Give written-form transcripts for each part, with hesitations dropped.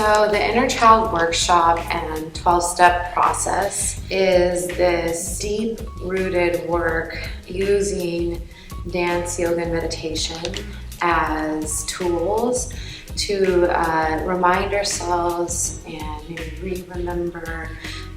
So the Inner Child Workshop and 12-step process is this deep-rooted work using dance, yoga, and meditation as tools to remind ourselves and maybe remember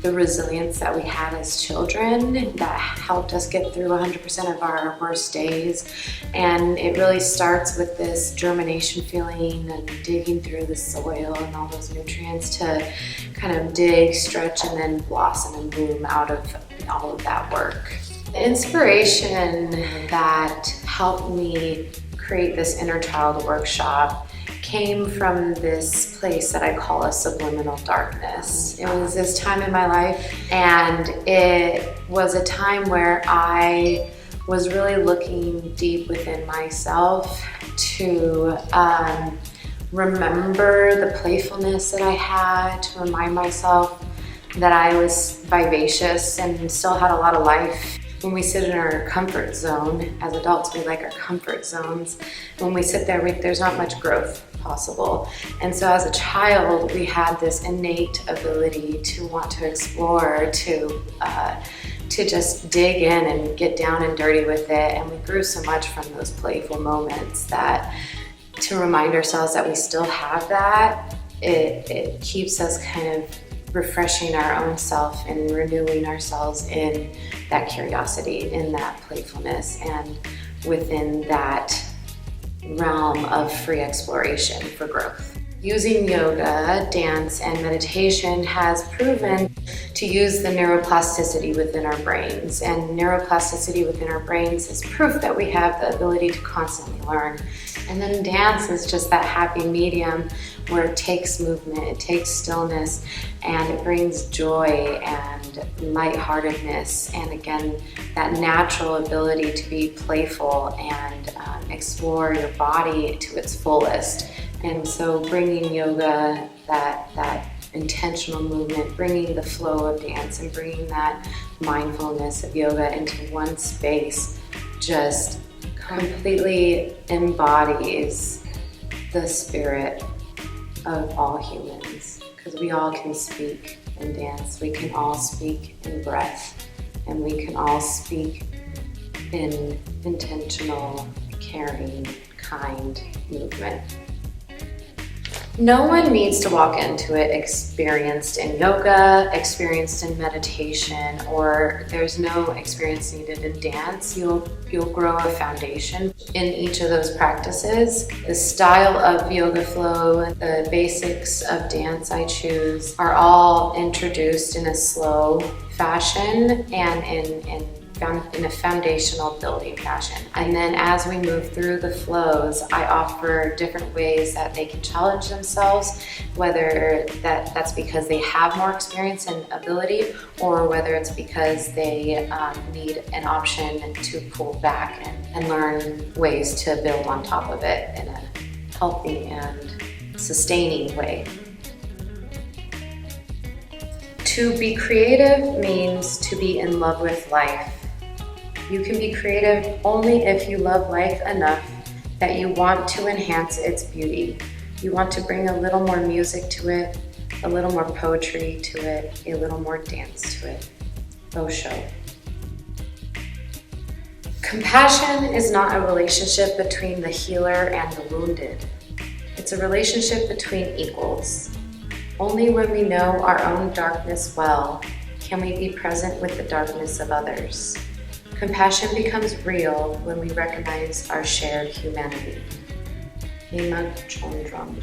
the resilience that we had as children that helped us get through 100% of our worst days. And it really starts with this germination feeling and digging through the soil and all those nutrients to kind of dig, stretch, and then blossom and bloom out of all of that work. The inspiration that helped me create this Inner Child Workshop came from this place that I call a subliminal darkness. It was this time in my life, and it was a time where I was really looking deep within myself to remember the playfulness that I had, to remind myself that I was vivacious and still had a lot of life. When we sit in our comfort zone, as adults, we like our comfort zones. When we sit there, there's not much growth possible. And so as a child, we had this innate ability to want to explore, to just dig in and get down and dirty with it. And we grew so much from those playful moments that to remind ourselves that we still have that, it keeps us kind of refreshing our own self and renewing ourselves in that curiosity, in that playfulness, and within that realm of free exploration for growth. Using yoga, dance, and meditation has proven to use the neuroplasticity within our brains. And neuroplasticity within our brains is proof that we have the ability to constantly learn. And then dance is just that happy medium where it takes movement, it takes stillness, and it brings joy and lightheartedness. And again, that natural ability to be playful and explore your body to its fullest. And so bringing yoga, that intentional movement, bringing the flow of dance and bringing that mindfulness of yoga into one space just completely embodies the spirit of all humans, because we all can speak in dance, we can all speak in breath, and we can all speak in intentional, caring, kind movement. No one needs to walk into it experienced in yoga, experienced in meditation, or there's no experience needed in dance. You'll grow a foundation in each of those practices. The style of yoga flow, the basics of dance I choose are all introduced in a slow fashion and in a foundational building fashion. And then as we move through the flows, I offer different ways that they can challenge themselves, whether that's because they have more experience and ability, or whether it's because they need an option to pull back and learn ways to build on top of it in a healthy and sustaining way. To be creative means to be in love with life. You can be creative only if you love life enough that you want to enhance its beauty. You want to bring a little more music to it, a little more poetry to it, a little more dance to it. Osho. Compassion is not a relationship between the healer and the wounded. It's a relationship between equals. Only when we know our own darkness well can we be present with the darkness of others. Compassion becomes real when we recognize our shared humanity. Hema Chondram.